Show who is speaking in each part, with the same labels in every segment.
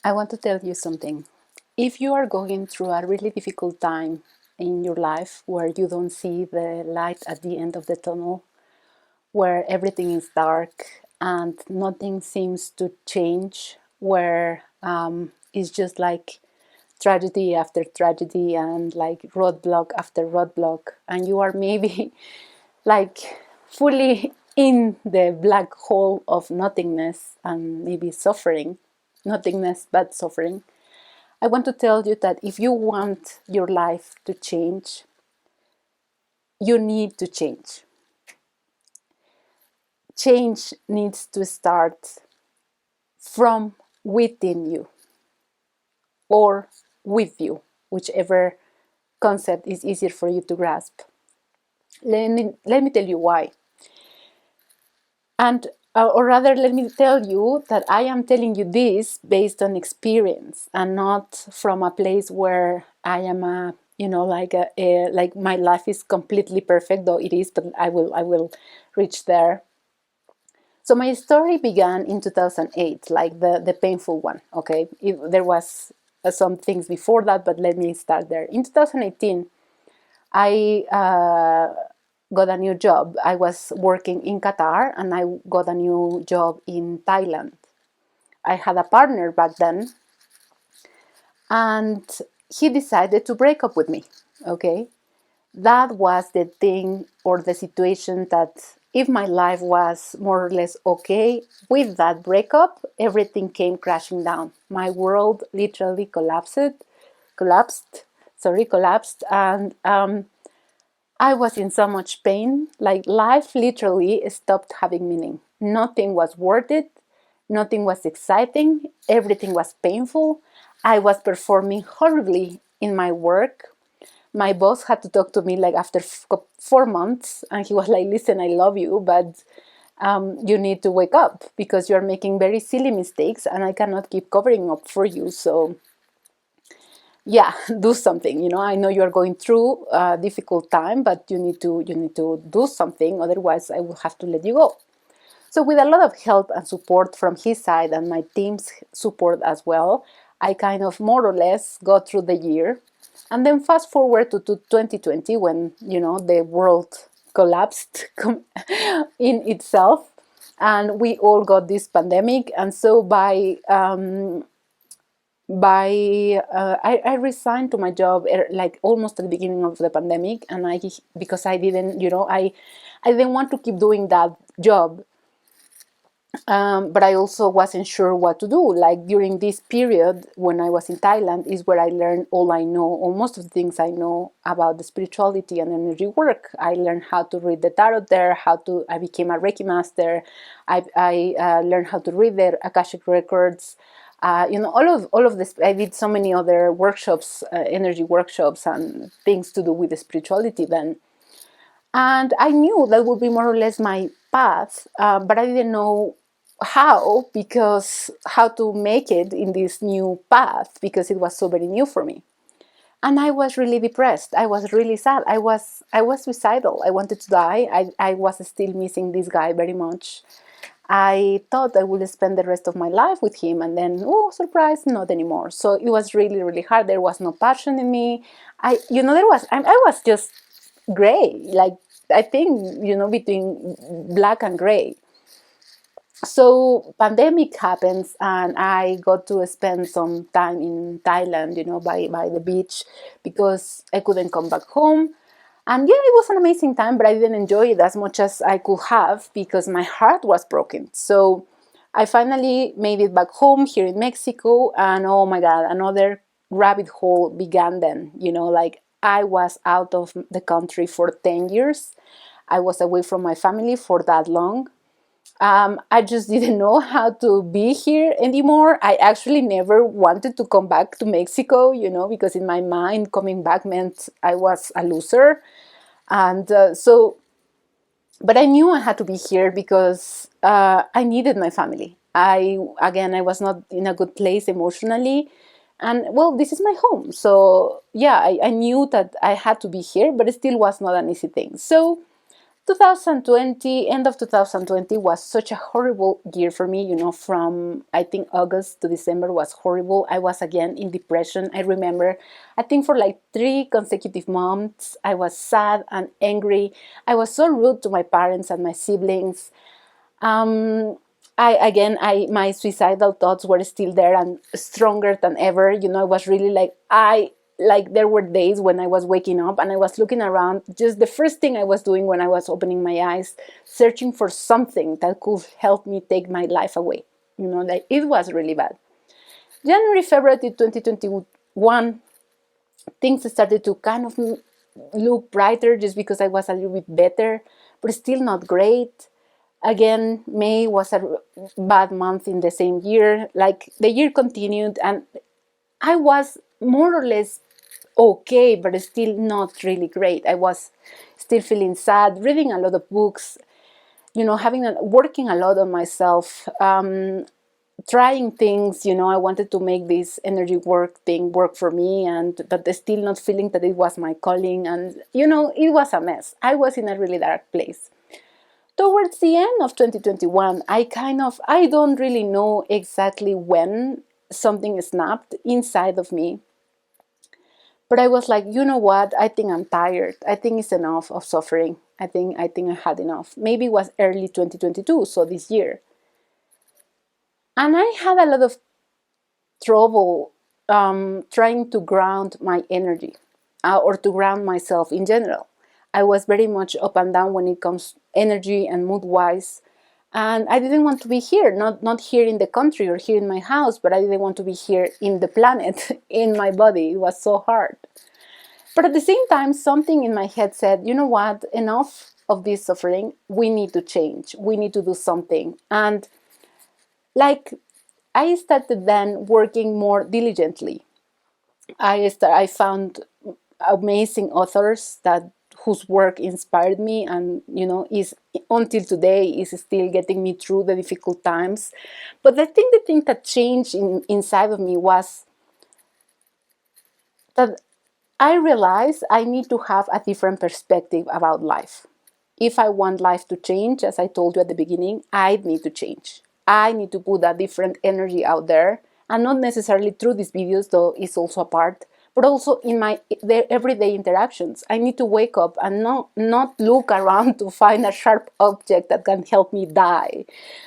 Speaker 1: I want to tell you something. If you are going through a really difficult time in your life where you don't see the light at the end of the tunnel, where everything is dark and nothing seems to change, where it's just like tragedy after tragedy and like roadblock after roadblock, and you are maybe like fully in the black hole of nothingness and maybe suffering, nothingness but suffering. I want to tell you that if you want your life to change, you need to change. Change needs to start from within you or with you, whichever concept is easier for you to grasp. Let me tell you why. And or rather, let me tell you that I am telling you this based on experience and not from a place where I am a, like my life is completely perfect, though it is, but I will reach there. So my story began in 2008, like the painful one. Okay, there was some things before that, but let me start there. In 2018, I got a new job. I was working in Qatar and I got a new job in Thailand. I had a partner back then and he decided to break up with me. Okay. That was the thing or the situation that if my life was more or less okay with that breakup, everything came crashing down. My world literally collapsed, and I was in so much pain. Like life literally stopped having meaning. Nothing was worth it. Nothing was exciting. Everything was painful. I was performing horribly in my work. My boss had to talk to me like after 4 months, and he was like, "Listen, I love you, but you need to wake up because you are making very silly mistakes, and I cannot keep covering up for you. So yeah, do something. I know you're going through a difficult time, but you need to do something. Otherwise, I will have to let you go." So with a lot of help and support from his side and my team's support as well, I kind of more or less got through the year. And then fast forward to 2020 when, the world collapsed in itself and we all got this pandemic. And so I resigned to my job like almost at the beginning of the pandemic, and because I didn't I didn't want to keep doing that job, but I also wasn't sure what to do. Like during this period when I was in Thailand is where I learned all I know, or most of the things I know about the spirituality and energy work. I learned how to read the tarot there, I became a Reiki master. I learned how to read the Akashic records. All of this. I did so many other workshops, energy workshops, and things to do with the spirituality then. And I knew that would be more or less my path, but I didn't know how to make it in this new path because it was so very new for me. And I was really depressed. I was really sad. I was suicidal. I wanted to die. I was still missing this guy very much. I thought I would spend the rest of my life with him, and then, oh, surprise, not anymore. So it was really, really hard. There was no passion in me. I was just gray. Like, I think, between black and gray. So pandemic happens and I got to spend some time in Thailand, by the beach because I couldn't come back home. And yeah, it was an amazing time, but I didn't enjoy it as much as I could have because my heart was broken. So I finally made it back home here in Mexico, and oh my God, another rabbit hole began then. Like I was out of the country for 10 years. I was away from my family for that long. I just didn't know how to be here anymore. I actually never wanted to come back to Mexico, because in my mind, coming back meant I was a loser. And but I knew I had to be here because I needed my family. I was not in a good place emotionally. And well, this is my home. So yeah, I knew that I had to be here, but it still was not an easy thing. So 2020, end of 2020 was such a horrible year for me. From I think August to December was horrible. I was again in depression. I remember, I think for like 3 consecutive months, I was sad and angry. I was so rude to my parents and my siblings. Um, my suicidal thoughts were still there and stronger than ever. It was really like there were days when I was waking up and I was looking around. Just the first thing I was doing when I was opening my eyes, searching for something that could help me take my life away. Like it was really bad. January, February 2021, things started to kind of look brighter just because I was a little bit better, but still not great. Again, May was a bad month in the same year. Like the year continued, and I was more or less okay, but still not really great. I was still feeling sad, reading a lot of books, working a lot on myself, trying things. I wanted to make this energy work thing work for me, but still not feeling that it was my calling. And it was a mess. I was in a really dark place. Towards the end of 2021, I don't really know exactly when something snapped inside of me. But I was like, you know what? I think I'm tired. I think it's enough of suffering. I think I had enough. Maybe it was early 2022, so this year. And I had a lot of trouble trying to ground my energy, or to ground myself in general. I was very much up and down when it comes energy and mood wise. And I didn't want to be here, not here in the country or here in my house, but I didn't want to be here in the planet, in my body. It was so hard. But at the same time, something in my head said, you know what, enough of this suffering. We need to change. We need to do something. And like, I started then working more diligently. I found amazing authors whose work inspired me, and is until today is still getting me through the difficult times. But I think the thing that changed inside of me was that I realized I need to have a different perspective about life. If I want life to change, as I told you at the beginning, I need to change. I need to put a different energy out there, and not necessarily through these videos, though is also a part, but also in my everyday interactions. I need to wake up and not look around to find a sharp object that can help me die,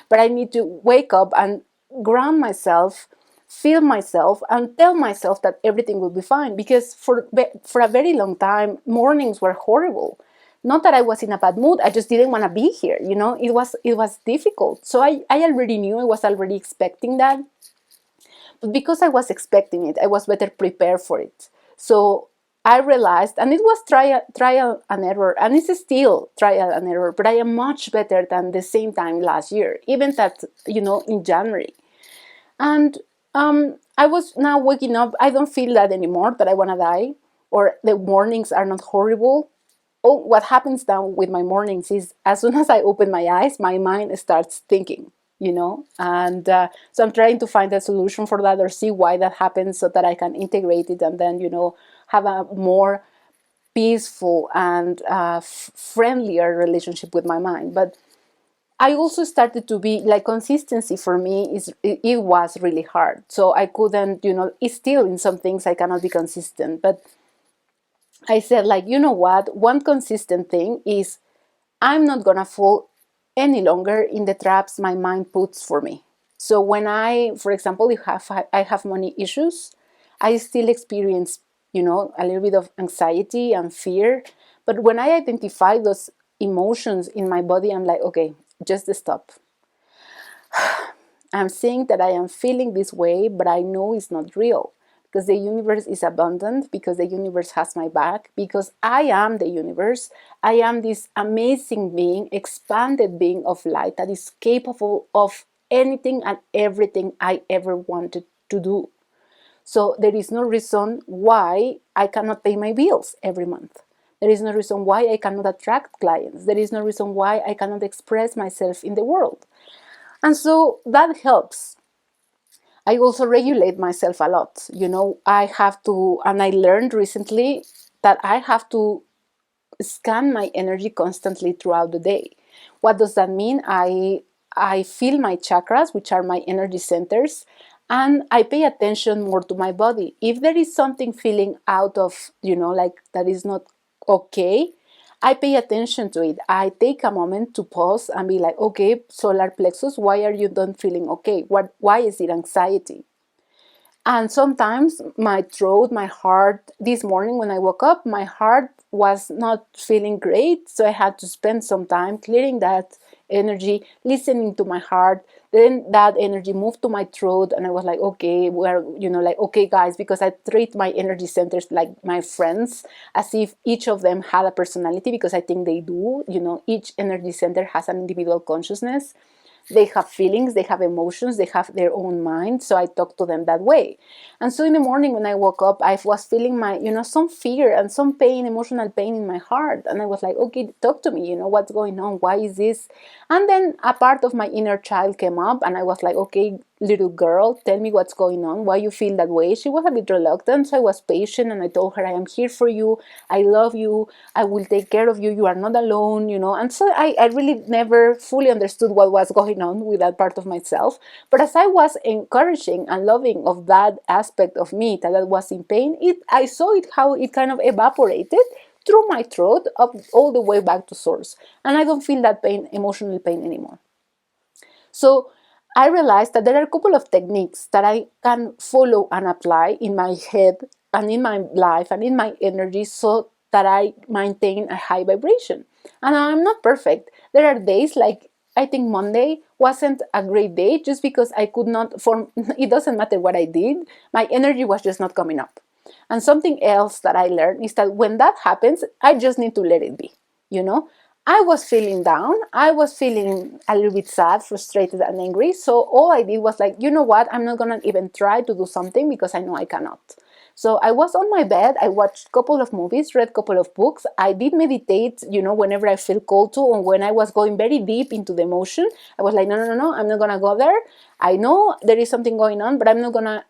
Speaker 1: but I need to wake up and ground myself, feel myself, and tell myself that everything will be fine. Because for a very long time, mornings were horrible. Not that I was in a bad mood, I just didn't want to be here. It was difficult. So I already knew, I was already expecting that. But because I was expecting it, I was better prepared for it. So I realized, and it was trial and error, and it's still trial and error, but I am much better than the same time last year, even that, in January. And I was now waking up. I don't feel that anymore, that I want to die, or the mornings are not horrible. Oh, what happens now with my mornings is, as soon as I open my eyes, my mind starts thinking, and so I'm trying to find a solution for that, or see why that happens, so that I can integrate it, and then, have a more peaceful and friendlier relationship with my mind. But I also started to be like, consistency for me it was really hard. So I couldn't, it's still in some things I cannot be consistent. But I said, like, you know what? One consistent thing is, I'm not gonna fall any longer in the traps my mind puts for me. So when for example, if I have money issues, I still experience, a little bit of anxiety and fear. But when I identify those emotions in my body, I'm like, okay, just stop. I'm saying that I am feeling this way, but I know it's not real, because the universe is abundant, because the universe has my back, because I am the universe. I am this amazing being, expanded being of light that is capable of anything and everything I ever wanted to do. So there is no reason why I cannot pay my bills every month. There is no reason why I cannot attract clients. There is no reason why I cannot express myself in the world. And so that helps. I also regulate myself a lot. I have to, and I learned recently that I have to scan my energy constantly throughout the day. What does that mean? I feel my chakras, which are my energy centers, and I pay attention more to my body. If there is something feeling out of, like that is not okay, I pay attention to it. I take a moment to pause and be like, okay, solar plexus, why are you not feeling okay? Why is it anxiety? And sometimes my throat, my heart, this morning when I woke up, my heart was not feeling great. So I had to spend some time clearing that energy, listening to my heart. Then that energy moved to my throat, and I was like, okay, okay, guys, because I treat my energy centers like my friends, as if each of them had a personality, because I think they do. Each energy center has an individual consciousness. They have feelings, they have emotions, they have their own mind. So I talk to them that way. And so in the morning when I woke up, I was feeling my, some fear and some pain, emotional pain in my heart. And I was like, okay, talk to me, what's going on? Why is this? And then a part of my inner child came up, and I was like, okay, little girl, tell me what's going on, why you feel that way. She was a bit reluctant, so I was patient, and I told her, I am here for you, I love you, I will take care of you, you are not alone. And so I really never fully understood what was going on with that part of myself. But as I was encouraging and loving of that aspect of me that was in pain, I saw it, how it kind of evaporated through my throat up all the way back to source, and I don't feel that pain, emotional pain, anymore. So I realized that there are a couple of techniques that I can follow and apply in my head and in my life and in my energy, so that I maintain a high vibration. And I'm not perfect. There are days, like I think Monday wasn't a great day, just because I could not form, it doesn't matter what I did, my energy was just not coming up. And something else that I learned is that when that happens, I just need to let it be. You know, I was feeling down. I was feeling a little bit sad, frustrated, and angry. So all I did was like, you know what? I'm not gonna even try to do something, because I know I cannot. So I was on my bed. I watched a couple of movies, read a couple of books. I did meditate, whenever I feel called to, and when I was going very deep into the emotion, I was like, no, no, no, no, I'm not gonna go there. I know there is something going on, but I'm not gonna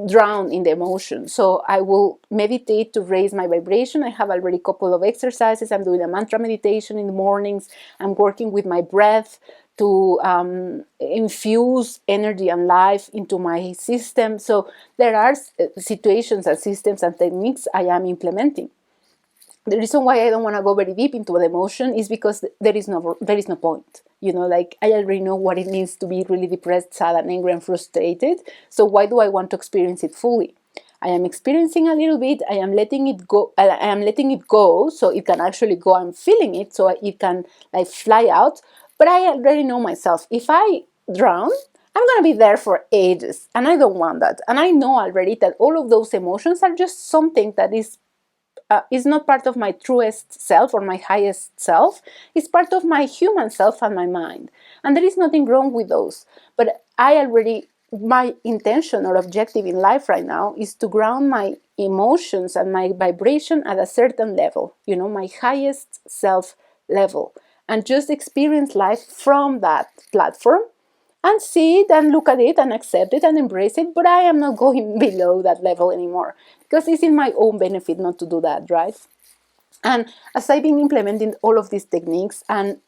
Speaker 1: drown in the emotion. So I will meditate to raise my vibration. I have already a couple of exercises. I'm doing a mantra meditation in the mornings. I'm working with my breath to infuse energy and life into my system. So there are situations and systems and techniques I am implementing. The reason why I don't want to go very deep into the emotion is because there is no point. Like, I already know what it means to be really depressed, sad, and angry and frustrated. So why do I want to experience it fully? I am experiencing a little bit. I am letting it go. I am letting it go, so it can actually go. I'm feeling it, so it can like fly out. But I already know myself. If I drown, I'm gonna be there for ages, and I don't want that. And I know already that all of those emotions are just something that is not part of my truest self or my highest self. It's part of my human self and my mind. And there is nothing wrong with those. But my intention or objective in life right now is to ground my emotions and my vibration at a certain level, my highest self level, and just experience life from that platform and see it and look at it and accept it and embrace it. But I am not going below that level anymore, because it's in my own benefit not to do that, right? And as I've been implementing all of these techniques, and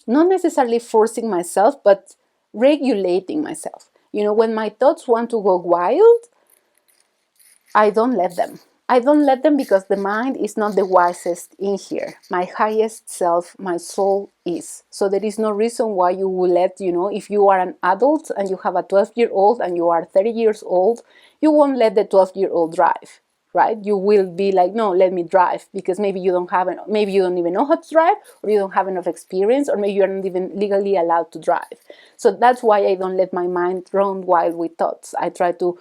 Speaker 1: not necessarily forcing myself, but regulating myself. When my thoughts want to go wild, I don't let them. I don't let them, because the mind is not the wisest in here. My highest self, my soul is. So there is no reason why you will let, if you are an adult and you have a 12-year-old and you are 30 years old, you won't let the 12-year-old drive, right? You will be like, no, let me drive, because maybe you don't even know how to drive, or you don't have enough experience, or maybe you're not even legally allowed to drive. So that's why I don't let my mind run wild with thoughts. I try to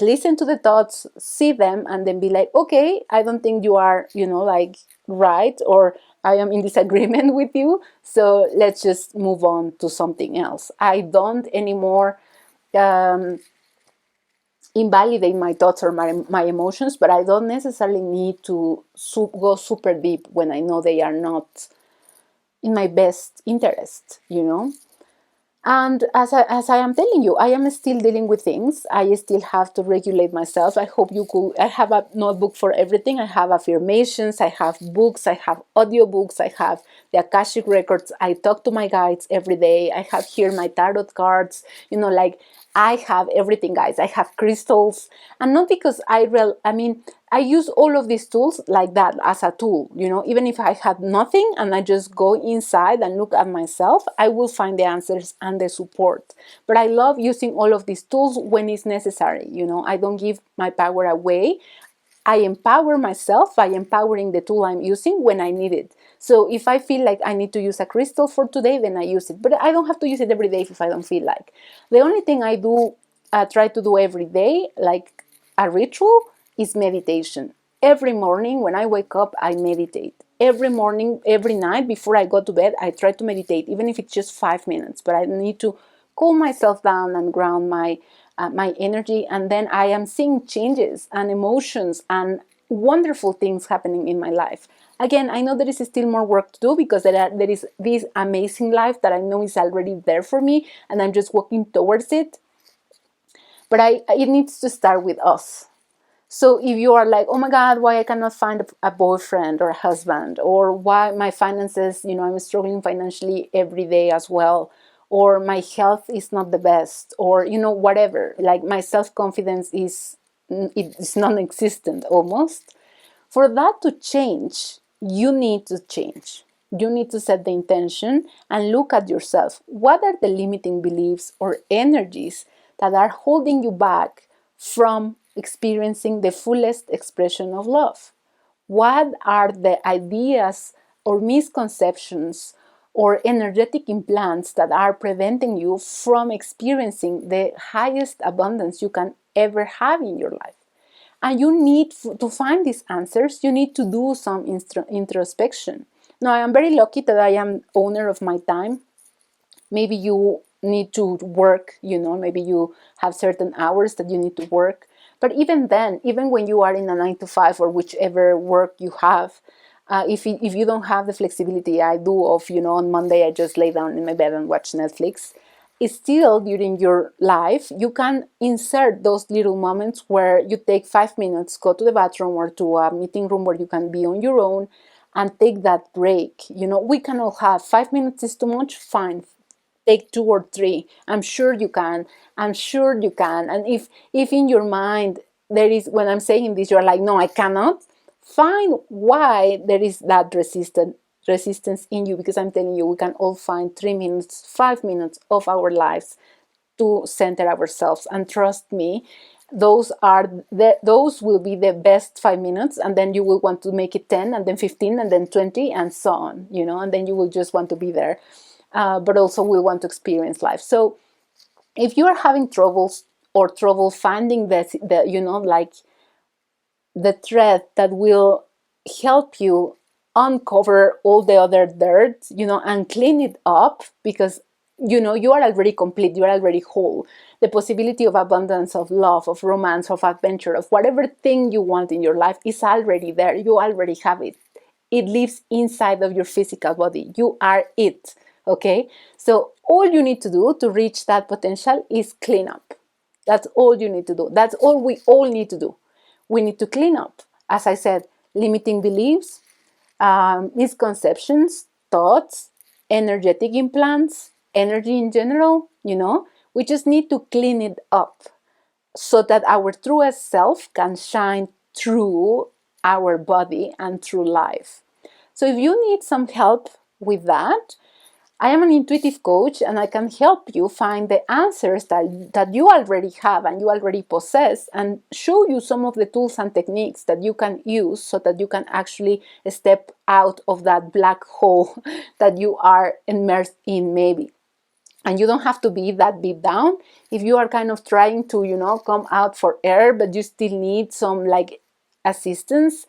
Speaker 1: listen to the thoughts, see them, and then be like, okay, I don't think you are, like, right, or I am in disagreement with you, so let's just move on to something else. I don't anymore invalidate my thoughts or my emotions, but I don't necessarily need to go super deep when I know they are not in my best interest. And as I am telling you, I am still dealing with things. I still have to regulate myself. I hope you could. I have a notebook for everything. I have affirmations. I have books. I have audiobooks. I have the Akashic records. I talk to my guides every day. I have here my tarot cards. Like I have everything, guys. I have crystals, and not because I mean, I use all of these tools like that as a tool. Even if I have nothing and I just go inside and look at myself, I will find the answers and the support. But I love using all of these tools when it's necessary. I don't give my power away. I empower myself by empowering the tool I'm using when I need it. So if I feel like I need to use a crystal for today, then I use it. But I don't have to use it every day if I don't feel like. The only thing I do, try to do every day, like a ritual, is meditation. Every morning when I wake up, I meditate. Every morning, every night before I go to bed, I try to meditate, even if it's just 5 minutes. But I need to cool myself down and ground my energy, and then I am seeing changes and emotions and wonderful things happening in my life. Again, I know there is still more work to do because there is this amazing life that I know is already there for me, and I'm just walking towards it. But it needs to start with us. So if you are like, oh my God, why I cannot find a boyfriend or a husband, or why my finances, I'm struggling financially every day as well, or my health is not the best, or whatever, like my self-confidence is non-existent almost. For that to change, you need to change. You need to set the intention and look at yourself. What are the limiting beliefs or energies that are holding you back from experiencing the fullest expression of love? What are the ideas or misconceptions or energetic implants that are preventing you from experiencing the highest abundance you can ever have in your life? And you need to find these answers, you need to do some introspection. Now, I am very lucky that I am owner of my time. Maybe you need to work, maybe you have certain hours that you need to work. But even then, even when you are in a 9 to 5 or whichever work you have, if you don't have the flexibility I do of, on Monday I just lay down in my bed and watch Netflix, it's still during your life, you can insert those little moments where you take 5 minutes, go to the bathroom or to a meeting room where you can be on your own and take that break. We can all have 5 minutes is too much, fine. Take 2 or 3. I'm sure you can. I'm sure you can. And if in your mind there is, when I'm saying this, you're like, no, I cannot, find why there is that resistance in you, because I'm telling you, we can all find 3 minutes, 5 minutes of our lives to center ourselves, and trust me, those will be the best 5 minutes, and then you will want to make it 10, and then 15, and then 20, and so on, and then you will just want to be there, but also will want to experience life. So if you are having trouble finding like the thread that will help you uncover all the other dirt, and clean it up, because you are already complete, you are already whole. The possibility of abundance, of love, of romance, of adventure, of whatever thing you want in your life is already there. You already have it. It lives inside of your physical body. You are it. Okay? So all you need to do to reach that potential is clean up. That's all you need to do. That's all we all need to do. We need to clean up, as I said, limiting beliefs, misconceptions, thoughts, energetic implants, energy in general. We just need to clean it up so that our truest self can shine through our body and through life. So if you need some help with that, I am an intuitive coach, and I can help you find the answers that you already have and you already possess, and show you some of the tools and techniques that you can use so that you can actually step out of that black hole that you are immersed in, maybe. And you don't have to be that deep down. If you are kind of trying to, come out for air, but you still need some like assistance,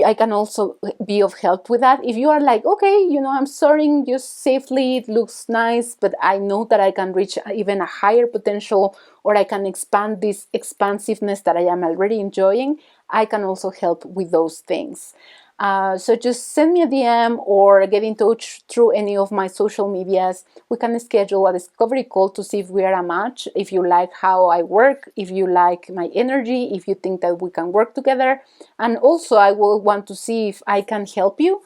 Speaker 1: I can also be of help with that. If you are like, okay, I'm soaring just safely, it looks nice, but I know that I can reach even a higher potential, or I can expand this expansiveness that I am already enjoying, I can also help with those things. So just send me a DM or get in touch through any of my social medias. We can schedule a discovery call to see if we are a match, if you like how I work, if you like my energy, if you think that we can work together. And also I will want to see if I can help you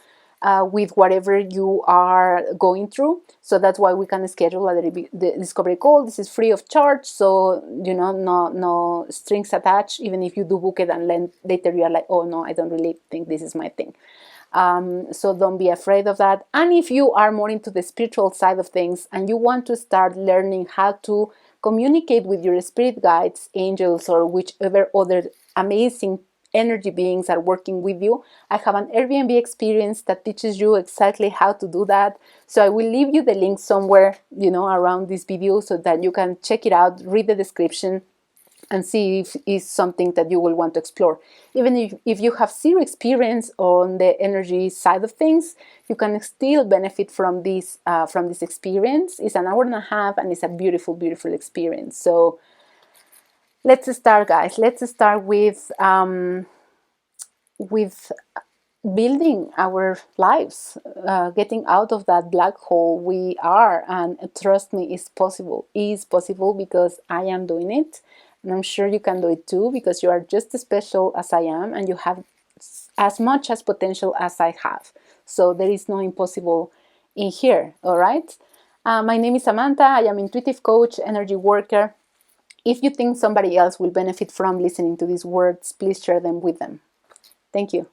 Speaker 1: with whatever you are going through. So that's why we can schedule the discovery call. This is free of charge, so no strings attached. Even if you do book it and then later you are like, oh no, I don't really think this is my thing. So don't be afraid of that. And if you are more into the spiritual side of things and you want to start learning how to communicate with your spirit guides, angels, or whichever other amazing energy beings are working with you, I have an Airbnb experience that teaches you exactly how to do that. So I will leave you the link somewhere, around this video so that you can check it out, read the description, and see if it's something that you will want to explore. Even if you have zero experience on the energy side of things, you can still benefit from this experience. It's an hour and a half, and it's a beautiful, beautiful experience. So let's start, guys. Let's start with building our lives, getting out of that black hole we are. And trust me, it's possible. It's possible because I am doing it. And I'm sure you can do it too, because you are just as special as I am and you have as much as potential as I have. So there is no impossible in here, all right? My name is Samantha. I am intuitive coach, energy worker. If you think somebody else will benefit from listening to these words, please share them with them. Thank you.